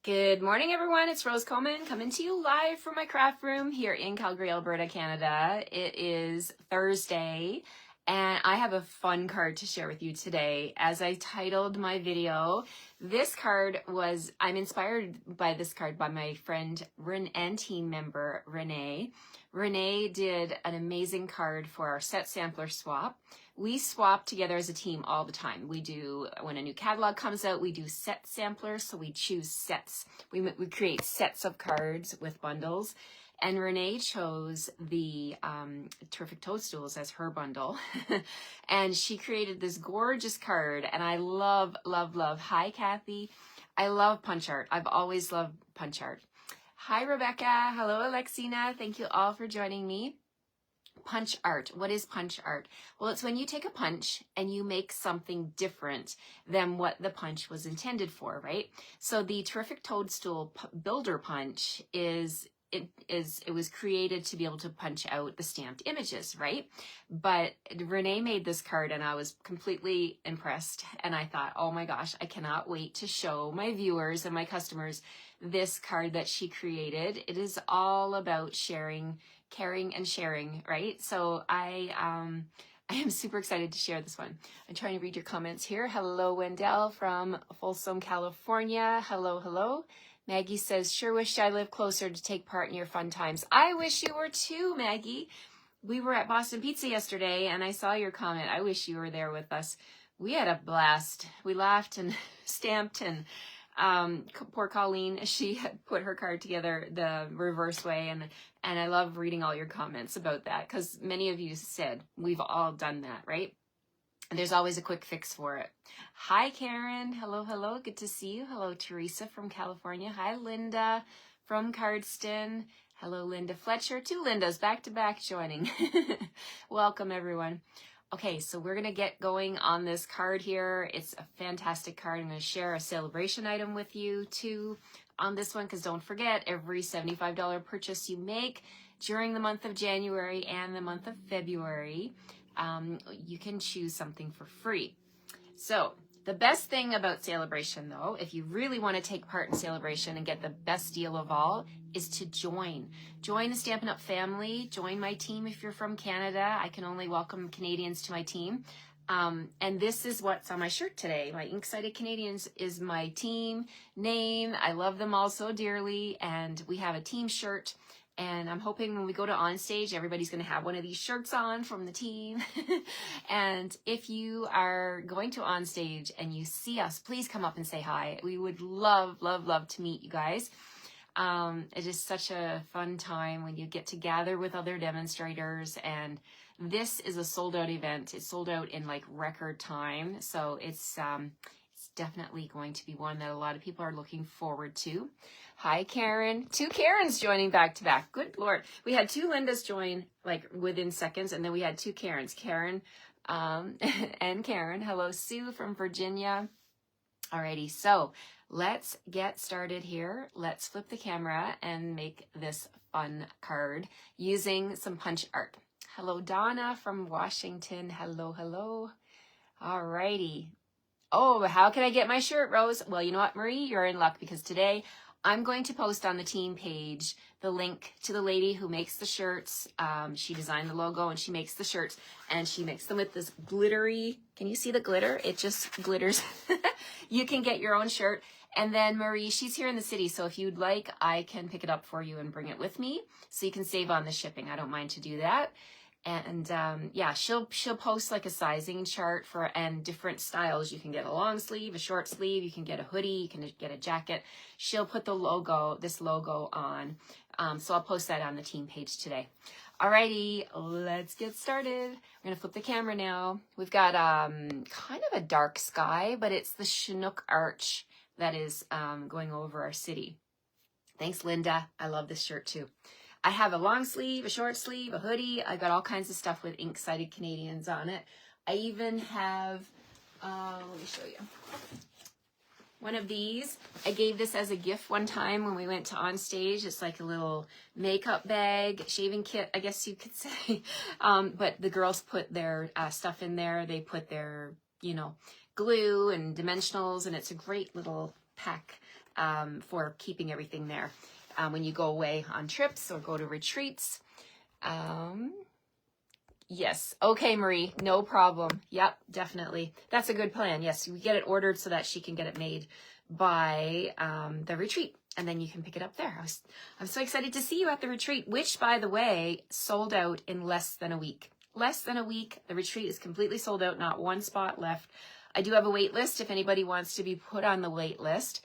Good morning, everyone. It's Rose Coleman coming to you live from my craft room here in Calgary, Alberta, Canada. It is Thursday, and I have a fun card to share with you today. As I titled my video, I'm inspired by this card by my friend and team member, Renee. Renee did an amazing card for our set sampler swap. We swap together as a team all the time. We do, when a new catalog comes out, we do set samplers, so we choose sets. We create sets of cards with bundles, and Renee chose the Terrific Toadstools as her bundle, and she created this gorgeous card, and I love, love, love. Hi, Kathy. I love punch art. I've always loved punch art. Hi, Rebecca. Hello, Alexina. Thank you all for joining me. Punch art. What is punch art? Well, it's when you take a punch and you make something different than what the punch was intended for, right? So the Terrific Toadstool Builder punch it was created to be able to punch out the stamped images, right? But Renee made this card and I was completely impressed, and I thought, oh my gosh, I cannot wait to show my viewers and my customers this card that she created. It is all about sharing, caring, and sharing, right? So I am super excited to share this one. I'm trying to read your comments here. Hello, Wendell from Folsom, California. Hello, hello. Maggie says, sure wish I lived closer to take part in your fun times. I wish you were too, Maggie. We were at Boston Pizza yesterday and I saw your comment. I wish you were there with us. We had a blast. We laughed and stamped, and poor Colleen, she had put her card together the reverse way, and I love reading all your comments about that, because many of you said we've all done that, right? And there's always a quick fix for it. Hi, Karen. Hello, hello. Good to see you. Hello, Teresa from California. Hi, Linda from Cardston. Hello, Linda Fletcher. Two Lindas back to back joining. Welcome, everyone. Okay, so we're going to get going on this card here. It's a fantastic card. I'm going to share a celebration item with you too on this one, because don't forget, every $75 purchase you make during the month of January and the month of February, you can choose something for free. So the best thing about Celebration, though, if you really want to take part in Celebration and get the best deal of all, is to join. Join the Stampin' Up! Family. Join my team if you're from Canada. I can only welcome Canadians to my team. And this is what's on my shirt today. My Ink-Sided Canadians is my team name. I love them all so dearly, and we have a team shirt. And I'm hoping when we go to onstage, everybody's going to have one of these shirts on from the team. And if you are going to onstage and you see us, please come up and say hi. We would love, love, love to meet you guys. It is such a fun time when you get to gather with other demonstrators. And this is a sold out event. It's sold out in like record time. So it's definitely going to be one that a lot of people are looking forward to. Hi, Karen. Two Karens joining back to back. Good Lord. We had two Lindas join like within seconds, and then we had two Karens. Karen and Karen. Hello, Sue from Virginia. Alrighty, so let's get started here. Let's flip the camera and make this fun card using some punch art. Hello, Donna from Washington. Hello, hello. Alrighty. Oh, how can I get my shirt, Rose? Well, you know what, Marie? You're in luck, because today I'm going to post on the team page the link to the lady who makes the shirts. She designed the logo and she makes the shirts, and she makes them with this glittery, can you see the glitter? It just glitters. You can get your own shirt. And then Marie, she's here in the city, so if you'd like, I can pick it up for you and bring it with me, so you can save on the shipping. I don't mind to do that. And yeah, she'll post like a sizing chart and different styles. You can get a long sleeve, a short sleeve, you can get a hoodie, you can get a jacket. She'll put this logo on. So I'll post that on the team page today. Alrighty, let's get started. We're gonna flip the camera now. We've got kind of a dark sky, but it's the Chinook arch that is going over our city. Thanks, Linda. I love this shirt too. I have a long sleeve, a short sleeve, a hoodie. I've got all kinds of stuff with Ink-Sided Canadians on it. I even have, let me show you, one of these. I gave this as a gift one time when we went to onstage. It's like a little makeup bag, shaving kit, I guess you could say. But the girls put their stuff in there. They put their, glue and dimensionals, and it's a great little pack for keeping everything there when you go away on trips or go to retreats. Yes. Okay, Marie, no problem. Yep, definitely. That's a good plan. Yes, we get it ordered so that she can get it made by the retreat, and then you can pick it up there. I'm so excited to see you at the retreat, which, by the way, sold out in less than a week. Less than a week. The retreat is completely sold out, not one spot left. I do have a wait list if anybody wants to be put on the wait list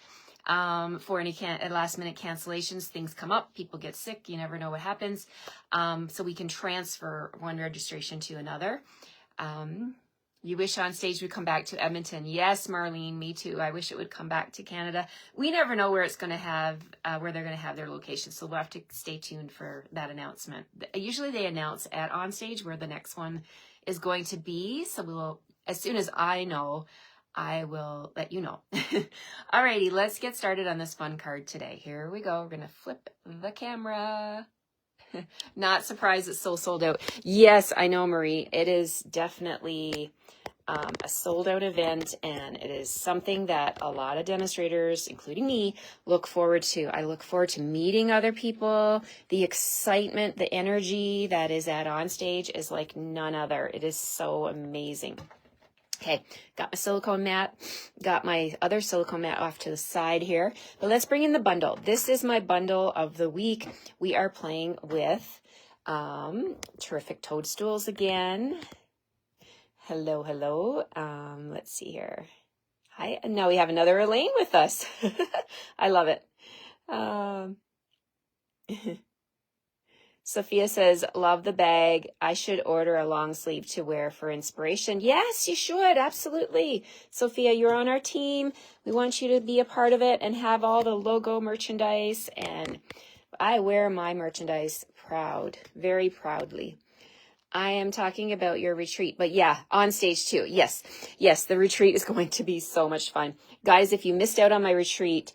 for any last minute cancellations. Things come up, people get sick, you never know what happens. So we can transfer one registration to another. You wish On Stage would come back to Edmonton. Yes, Marlene, me too. I wish it would come back to Canada. We never know where it's going to have, where they're going to have their location. So we'll have to stay tuned for that announcement. Usually they announce at On Stage where the next one is going to be. So we'll, as soon as I know, I will let you know. Alrighty, let's get started on this fun card today. Here we go. We're going to flip the camera. Not surprised it's so sold out. Yes, I know, Marie. It is definitely a sold out event, and it is something that a lot of demonstrators, including me, look forward to. I look forward to meeting other people. The excitement, the energy that is at On Stage is like none other. It is so amazing. Okay, got my silicone mat, got my other silicone mat off to the side here, but let's bring in the bundle. This is my bundle of the week. We are playing with Terrific Toadstools again. Hello, hello. Let's see here. Hi, and now we have another Elaine with us. I love it. Sophia says, love the bag. I should order a long sleeve to wear for inspiration. Yes, you should. Absolutely. Sophia, you're on our team. We want you to be a part of it and have all the logo merchandise. And I wear my merchandise very proudly. I am talking about your retreat, but yeah, On Stage too. Yes, the retreat is going to be so much fun. Guys, if you missed out on my retreat,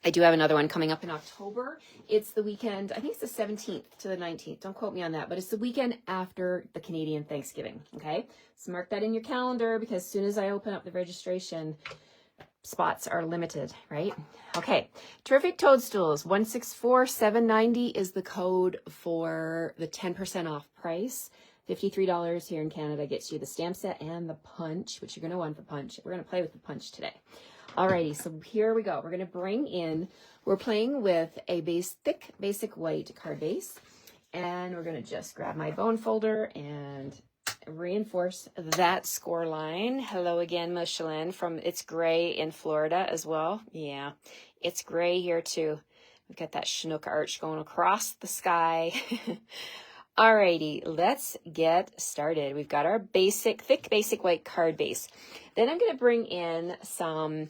I do have another one coming up in October. It's the weekend, I think it's the 17th to the 19th. Don't quote me on that, but it's the weekend after the Canadian Thanksgiving, okay? So mark that in your calendar because as soon as I open up the registration, spots are limited, right? Okay, Terrific Toadstools, 164,790 is the code for the 10% off price. $53 here in Canada gets you the stamp set and the punch, which you're going to want the punch. We're going to play with the punch today. Alrighty, so here we go. We're going to bring in, we're playing with a thick basic white card base, and we're going to just grab my bone folder and reinforce that score line. Hello again, Michelin, from It's Gray in Florida as well. Yeah, it's gray here too. We've got that Chinook arch going across the sky. Alrighty, let's get started. We've got our thick basic white card base. Then I'm going to bring in some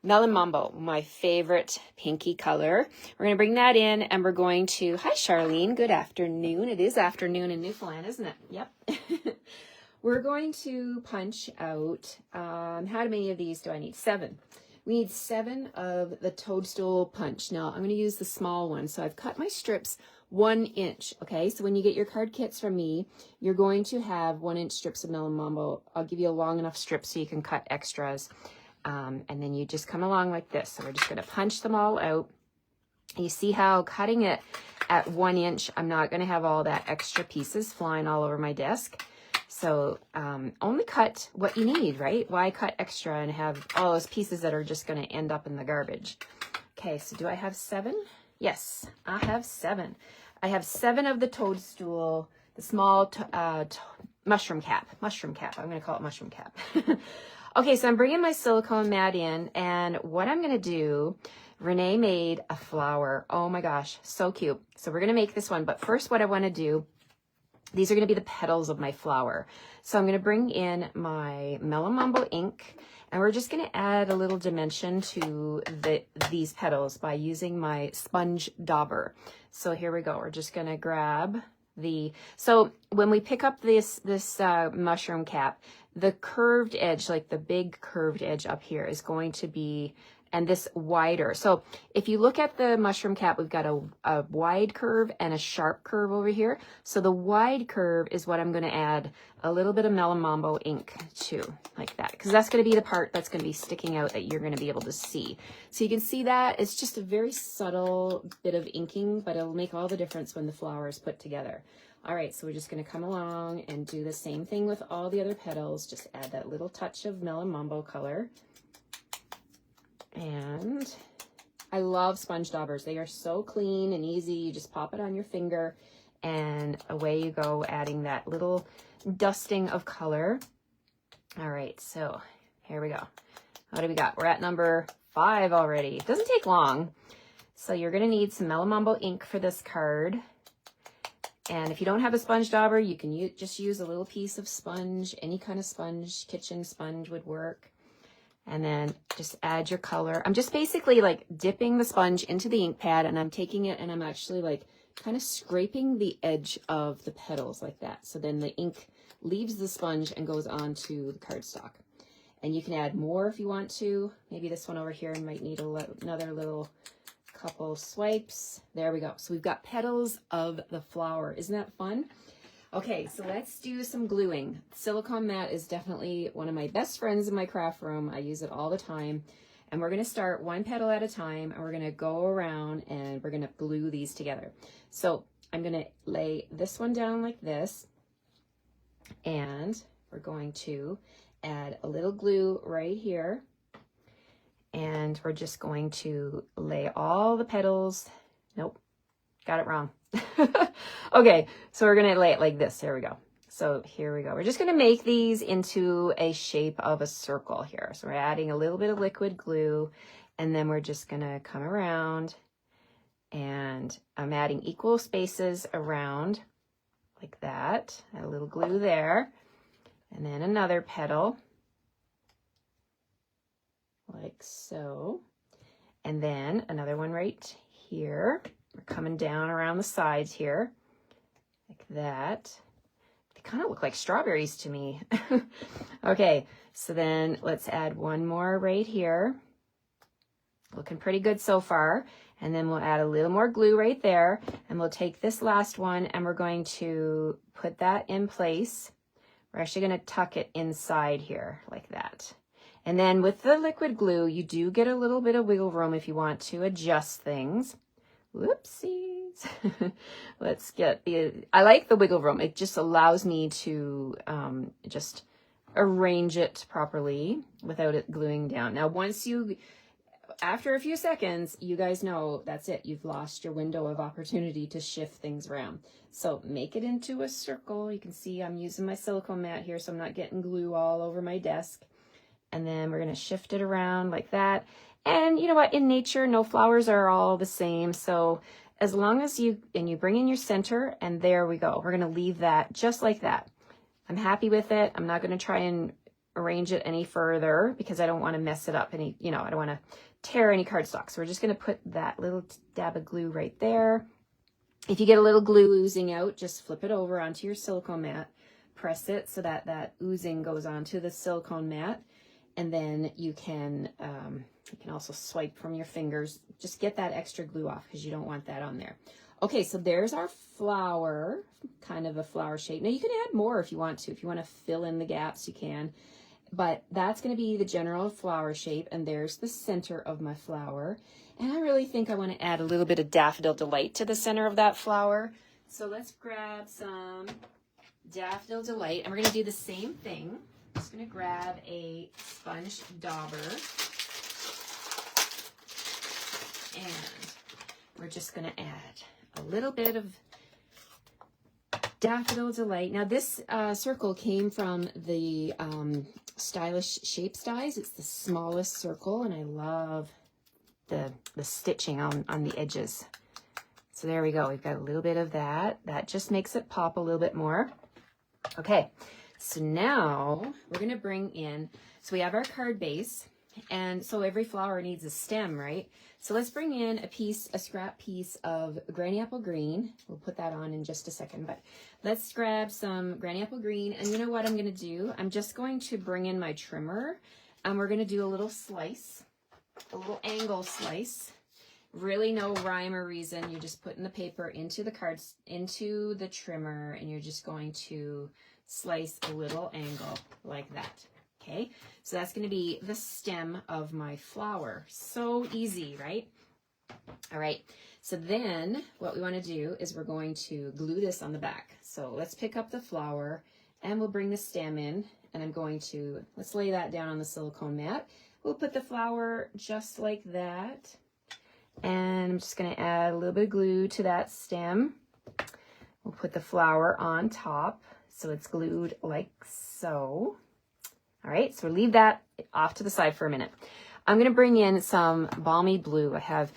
Melon Mambo, my favorite pinky color. We're going to bring that in, and we're going to, hi Charlene, good afternoon. It is afternoon in Newfoundland, isn't it? Yep. We're going to punch out, how many of these do I need? 7. We need 7 of the Toadstool punch. Now, I'm going to use the small one, so I've cut my strips 1 inch, okay? So when you get your card kits from me, you're going to have 1 inch strips of Melon Mambo. I'll give you a long enough strip so you can cut extras. And then you just come along like this. So we're just going to punch them all out. And you see how cutting it at 1 inch, I'm not going to have all that extra pieces flying all over my desk. So only cut what you need, right? Why cut extra and have all those pieces that are just going to end up in the garbage? Okay, so do I have 7? Yes, I have 7. I have 7 of the Toadstool, the small mushroom cap. I'm going to call it mushroom cap. Okay, so I'm bringing my silicone mat in, and what I'm going to do, Renee made a flower. Oh my gosh, so cute. So we're going to make this one, but first what I want to do, these are going to be the petals of my flower. So I'm going to bring in my Melon Mambo ink, and we're just going to add a little dimension to these petals by using my sponge dauber. So here we go. We're just going to grab so when we pick up this mushroom cap, the curved edge, like the big curved edge up here, is going to be, and this wider. So if you look at the mushroom cap, we've got a wide curve and a sharp curve over here. So the wide curve is what I'm going to add a little bit of Melamambo ink to, like that, because that's going to be the part that's going to be sticking out that you're going to be able to see. So you can see that it's just a very subtle bit of inking, but it'll make all the difference when the flower is put together. All right, so we're just going to come along and do the same thing with all the other petals. Just add that little touch of Melamambo color. And I love sponge daubers. They are so clean and easy. You just pop it on your finger and away you go, adding that little dusting of color. All right, so here we go. What do we got? We're at number 5 already. It doesn't take long. So you're going to need some Melamambo ink for this card. And if you don't have a sponge dauber, you can just use a little piece of sponge. Any kind of sponge, kitchen sponge would work. And then just add your color. I'm just basically like dipping the sponge into the ink pad, and I'm taking it and I'm actually like kind of scraping the edge of the petals like that. So then the ink leaves the sponge and goes onto the cardstock. And you can add more if you want to. Maybe this one over here might need another little couple swipes. There we go. So we've got petals of the flower. Isn't that fun? Okay, so let's do some gluing. Silicone mat is definitely one of my best friends in my craft room. I use it all the time. And we're going to start one petal at a time, and we're going to go around and we're going to glue these together. So I'm going to lay this one down like this, and we're going to add a little glue right here. And we're just going to lay all the petals. Nope, got it wrong. Okay, so we're going to lay it like this. There we go. So here we go. We're just going to make these into a shape of a circle here. So we're adding a little bit of liquid glue, and then we're just going to come around, and I'm adding equal spaces around like that. Add a little glue there, and then another petal like so, and then another one right here. We're coming down around the sides here like that. They kind of look like strawberries to me. Okay, so then let's add one more right here. Looking pretty good so far. And then we'll add a little more glue right there, and we'll take this last one and we're going to put that in place. We're actually going to tuck it inside here like that. And then with the liquid glue, you do get a little bit of wiggle room if you want to adjust things. Whoopsies. Let's get I like the wiggle room. It just allows me to just arrange it properly without it gluing down. Now, after a few seconds, you guys know that's it. You've lost your window of opportunity to shift things around. So make it into a circle. You can see I'm using my silicone mat here, so I'm not getting glue all over my desk. And then we're going to shift it around like that. And you know what? In nature, no flowers are all the same. So as long as you bring in your center, and there we go. We're going to leave that just like that. I'm happy with it. I'm not going to try and arrange it any further because I don't want to mess it up I don't want to tear any cardstock. So we're just going to put that little dab of glue right there. If you get a little glue oozing out, just flip it over onto your silicone mat, press it so that that oozing goes onto the silicone mat. And then you can also swipe from your fingers. Just get that extra glue off because you don't want that on there. Okay, so there's our flower, kind of a flower shape. Now you can add more if you want to. If you want to fill in the gaps, you can. But that's going to be the general flower shape. And there's the center of my flower. And I really think I want to add a little bit of Daffodil Delight to the center of that flower. So let's grab some Daffodil Delight. And we're going to do the same thing. I'm just going to grab a sponge dauber, and we're just going to add a little bit of Daffodil Delight. Now this circle came from the Stylish Shapes dies. It's the smallest circle, and I love the stitching on the edges. So there we go. We've got a little bit of that. That just makes it pop a little bit more. Okay. So now we're going to bring in, so we have our card base, And so every flower needs a stem, right? So let's bring in a scrap piece of granny apple green. We'll put that on in just a second, but let's grab some granny apple green. And you know what I'm going to do? I'm just going to bring in my trimmer, and we're going to do a little slice, a little angle slice. Really no rhyme or reason. You're just putting the paper into the cards, into the trimmer, and you're just going to slice a little angle like that. Okay, so that's going to be the stem of my flower. So easy, right? All right, so then what we want to do is we're going to glue this on the back. So let's pick up the flower and we'll bring the stem in, and I'm going to, let's lay that down on the silicone mat. We'll put the flower just like that. And I'm just going to add a little bit of glue to that stem. We'll put the flower on top so it's glued like so. All right, so leave that off to the side for a minute. I'm going to bring in some balmy blue. I have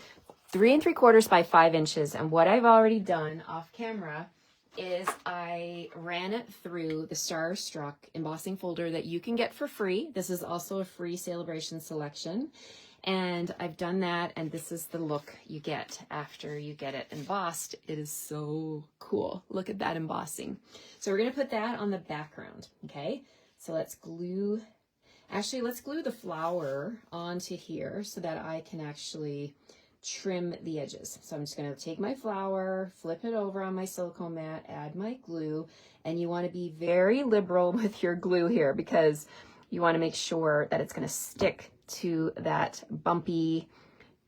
3 3/4 by 5 inches, and what I've already done off camera is I ran it through the Starstruck embossing folder that you can get for free. This is also a free Celebration selection. And I've done that, and this is the look you get after you get it embossed. It is so cool. Look at that embossing. So we're going to put that on the background, okay? So let's glue the flower onto here so that I can actually trim the edges. So I'm just going to take my flower, flip it over on my silicone mat, add my glue, and you want to be very liberal with your glue here because you want to make sure that it's going to stick to that bumpy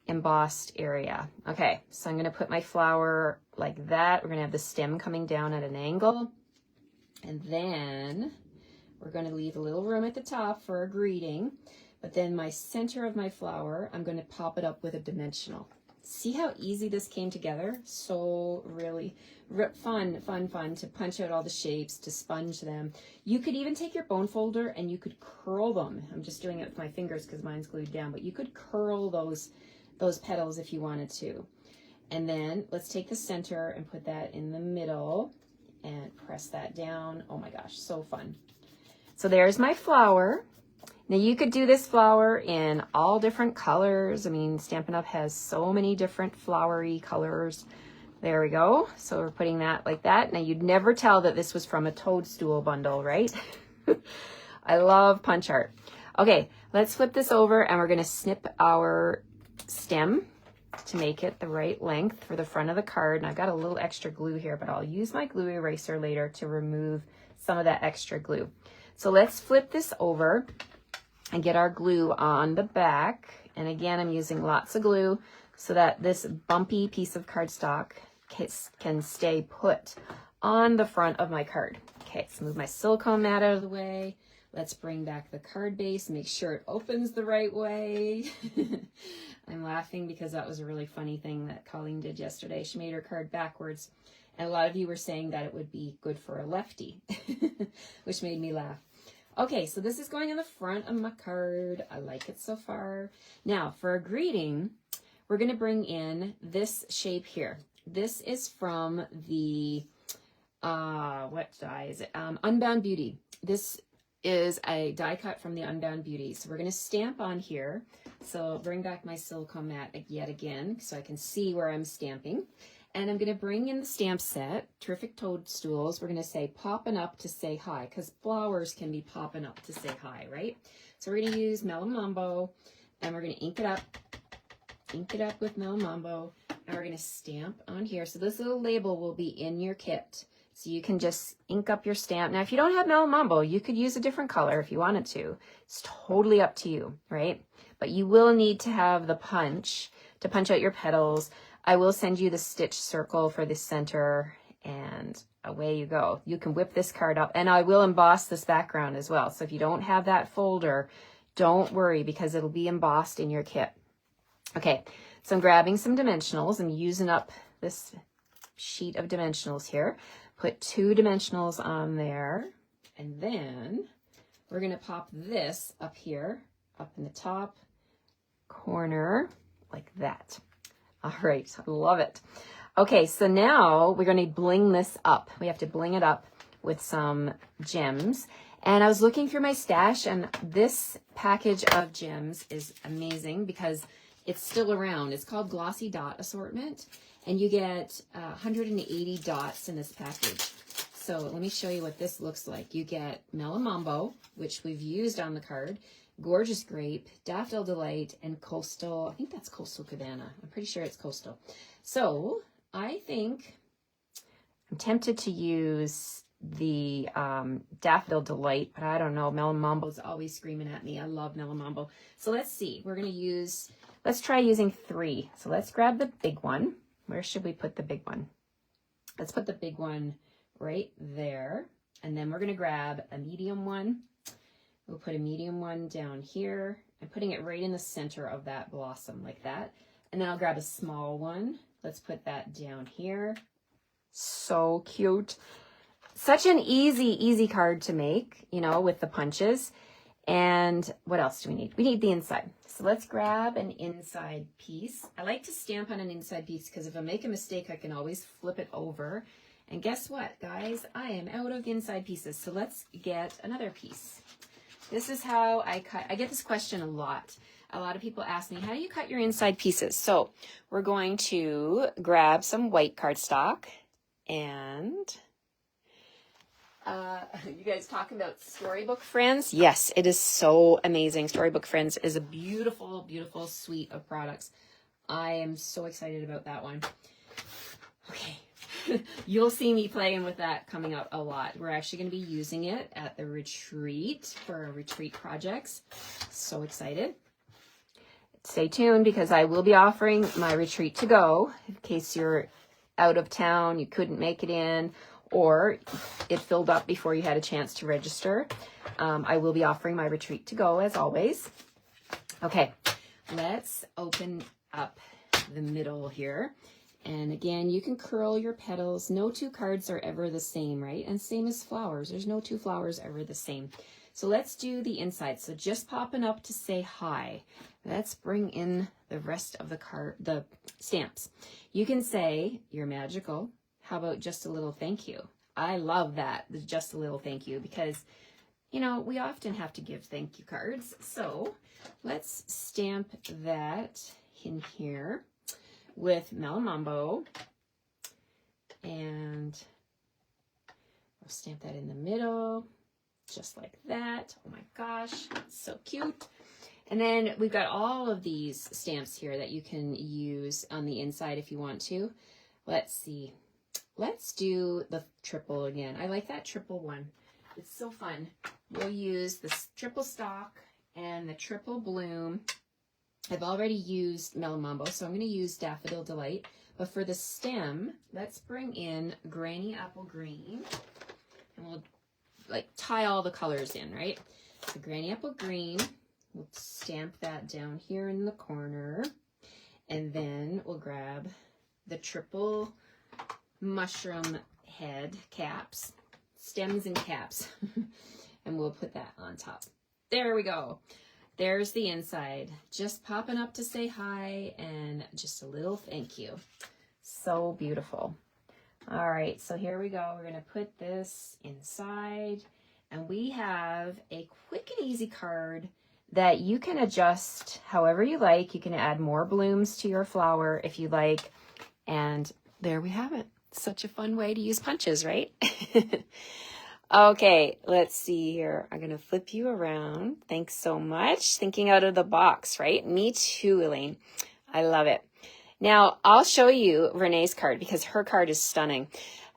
embossed area. Okay, so I'm going to put my flower like that. We're going to have the stem coming down at an angle, and then we're going to leave a little room at the top for a greeting, but then my center of my flower, I'm going to pop it up with a dimensional. See how easy this came together? So really fun to punch out all the shapes, to sponge them. You could even take your bone folder and you could curl them. I'm just doing it with my fingers because mine's glued down, but you could curl those petals if you wanted to. And then let's take the center and put that in the middle and press that down. Oh my gosh, so fun. So there's my flower. Now you could do this flower in all different colors. I mean, Stampin' Up! Has so many different flowery colors. There we go. So we're putting that like that. Now you'd never tell that this was from a Toadstool bundle, right? I love punch art. Okay, let's flip this over and we're gonna snip our stem to make it the right length for the front of the card. And I've got a little extra glue here, but I'll use my glue eraser later to remove some of that extra glue. So let's flip this over and get our glue on the back. And again, I'm using lots of glue so that this bumpy piece of cardstock can stay put on the front of my card. Okay, let's move my silicone mat out of the way. Let's bring back the card base, make sure it opens the right way. I'm laughing because that was a really funny thing that Colleen did yesterday. She made her card backwards. And a lot of you were saying that it would be good for a lefty, which made me laugh. Okay, so this is going on the front of my card. I like it so far. Now, for a greeting, we're going to bring in this shape here. This is from the, what die is it? Unbound Beauty. This is a die cut from the Unbound Beauty. So we're going to stamp on here. So bring back my silicone mat yet again so I can see where I'm stamping. And I'm going to bring in the stamp set, Terrific Toadstools. We're going to say poppin' up to say hi, because flowers can be popping up to say hi, right? So we're going to use Mellow Mambo, and we're going to ink it up with Mellow Mambo, and we're going to stamp on here. So this little label will be in your kit. So you can just ink up your stamp. Now, if you don't have Mellow Mambo, you could use a different color if you wanted to. It's totally up to you, right? But you will need to have the punch to punch out your petals. I will send you the stitch circle for the center, and away you go. You can whip this card up, and I will emboss this background as well. So if you don't have that folder, don't worry because it'll be embossed in your kit. Okay, so I'm grabbing some dimensionals. I'm using up this sheet of dimensionals here. Put 2 dimensionals on there, and then we're going to pop this up here, up in the top corner, like that. All right, I love it. Okay, so now we're going to bling this up. We have to bling it up with some gems. And I was looking through my stash, and this package of gems is amazing because it's still around. It's called Glossy Dot Assortment, and you get 180 dots in this package. So let me show you what this looks like. You get Melon Mambo, which we've used on the card, Gorgeous Grape, Daffodil Delight, and Coastal. I think that's Coastal Cabana. I'm pretty sure it's Coastal. So I think I'm tempted to use the Daffodil Delight, but I don't know. Melon Mambo's always screaming at me. I love Melon Mambo. So let's see. We're going to use, let's try using 3. So let's grab the big one. Where should we put the big one? Let's put the big one right there. And then we're going to grab a medium one. We'll put a medium one down here. I'm putting it right in the center of that blossom like that. And then I'll grab a small one. Let's put that down here. So cute. Such an easy card to make, you know, with the punches. And what else do we need? We need the inside. So let's grab an inside piece. I like to stamp on an inside piece because if I make a mistake, I can always flip it over. And guess what, guys? I am out of inside pieces. So let's get another piece. This is how I cut. I get this question a lot. A lot of people ask me, how do you cut your inside pieces? So we're going to grab some white cardstock and... you guys talking about Storybook Friends? Yes, it is so amazing. Storybook Friends is a beautiful, beautiful suite of products. I am so excited about that one. Okay. You'll see me playing with that coming up a lot. We're actually going to be using it at the retreat for our retreat projects. So excited. Stay tuned because I will be offering my retreat to go in case you're out of town, you couldn't make it in, or it filled up before you had a chance to register. I will be offering my retreat to go as always. Okay, let's open up the middle here. And again, you can curl your petals. No 2 cards are ever the same, right? And same as flowers. There's no 2 flowers ever the same. So let's do the inside. So just popping up to say hi. Let's bring in the rest of the stamps. You can say, you're magical. How about just a little thank you? I love that, just a little thank you, because, you know, we often have to give thank you cards. So let's stamp that in here with Melon Mambo. And I'll stamp that in the middle, just like that. Oh my gosh, it's so cute. And then we've got all of these stamps here that you can use on the inside if you want to. Let's see. Let's do the triple again. I like that triple one. It's so fun. We'll use this triple stalk and the triple bloom. I've already used Melon Mambo, so I'm going to use Daffodil Delight. But for the stem, let's bring in Granny Apple Green. And we'll like tie all the colors in, right? So Granny Apple Green, we'll stamp that down here in the corner. And then we'll grab the triple mushroom head caps, stems and caps, and we'll put that on top. There we go. There's the inside, just popping up to say hi and just a little thank you. So beautiful. All right, so here we go. We're going to put this inside, and we have a quick and easy card that you can adjust however you like. You can add more blooms to your flower if you like, and there we have it. Such a fun way to use punches, right? Okay, let's see here. I'm going to flip you around. Thanks so much. Thinking out of the box, right? Me too, Elaine. I love it. Now, I'll show you Renee's card because her card is stunning.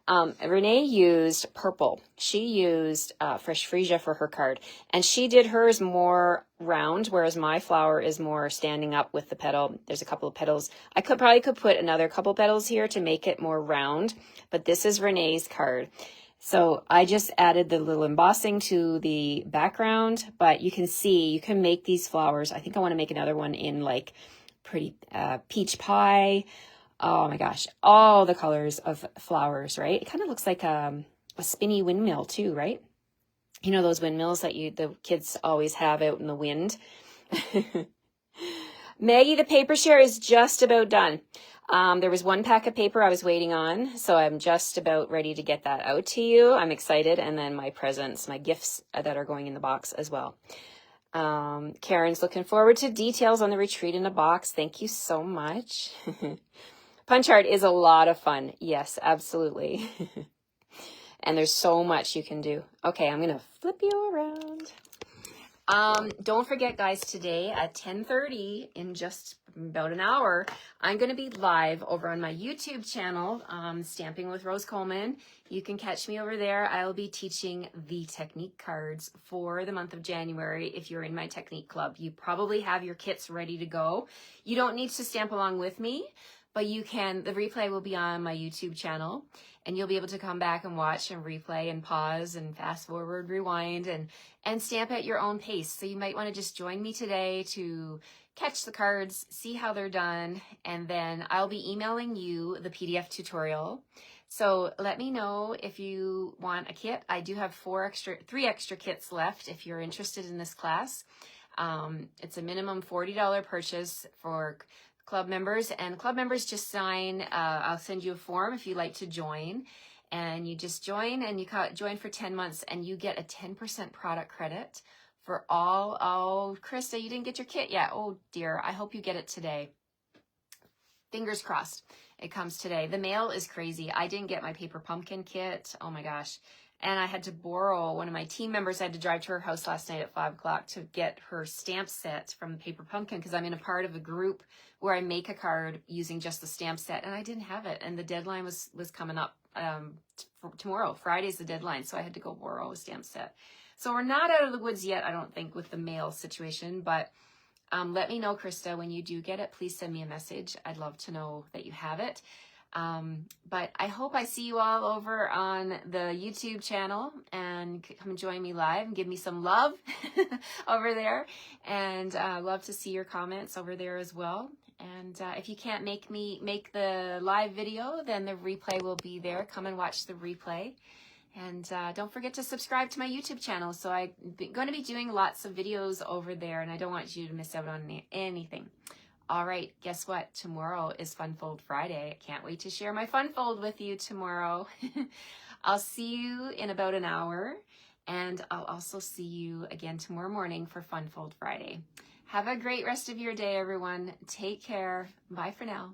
Renee used purple. She used Fresh Freesia for her card, and she did hers more round, whereas my flower is more standing up with the petal. There's a couple of petals. I probably could put another couple petals here to make it more round, but this is Renee's card. So I just added the little embossing to the background, but you can see, you can make these flowers. I think I want to make another one in like pretty peach pie. Oh my gosh, all the colors of flowers, right? It kind of looks like a spinny windmill too, right? You know those windmills that the kids always have out in the wind? Maggie, the paper share is just about done. There was one pack of paper I was waiting on, so I'm just about ready to get that out to you. I'm excited. And then my presents, my gifts that are going in the box as well. Karen's looking forward to details on the retreat in a box. Thank you so much. Punch art is a lot of fun. Yes, absolutely. And there's so much you can do. Okay, I'm going to flip you around. Don't forget, guys, today at 10:30, in just about an hour, I'm going to be live over on my YouTube channel, Stamping with Rose Coleman. You can catch me over there. I'll be teaching the technique cards for the month of January. If you're in my technique club, you probably have your kits ready to go. You don't need to stamp along with me, but you can. The replay will be on my YouTube channel, and you'll be able to come back and watch and replay and pause and fast forward, rewind, and stamp at your own pace. So you might want to just join me today to catch the cards, see how they're done, and then I'll be emailing you the PDF tutorial. So let me know if you want a kit. I do have 3 extra kits left if you're interested in this class. It's a minimum $40 purchase for club members, and club members just sign. I'll send you a form if you'd like to join, and you just join, and you join for 10 months, and you get a 10% product credit for all. Oh, Krista, you didn't get your kit yet. Oh dear, I hope you get it today. Fingers crossed it comes today. The mail is crazy. I didn't get my paper pumpkin kit. Oh my gosh. And I had to borrow one of my team members. I had to drive to her house last night at 5 o'clock to get her stamp set from the paper pumpkin, because I'm in a part of a group where I make a card using just the stamp set, and I didn't have it. And the deadline was coming up for tomorrow. Friday's the deadline, so I had to go borrow a stamp set. So we're not out of the woods yet, I don't think, with the mail situation, but let me know, Krista, when you do get it. Please send me a message. I'd love to know that you have it. But I hope I see you all over on the YouTube channel, and come and join me live and give me some love over there. And love to see your comments over there as well. And if you can't make the live video, then the replay will be there. Come and watch the replay. And don't forget to subscribe to my YouTube channel. So I'm going to be doing lots of videos over there, and I don't want you to miss out on anything. All right, guess what? Tomorrow is Fun Fold Friday. I can't wait to share my Fun Fold with you tomorrow. I'll see you in about an hour, and I'll also see you again tomorrow morning for Fun Fold Friday. Have a great rest of your day, everyone. Take care. Bye for now.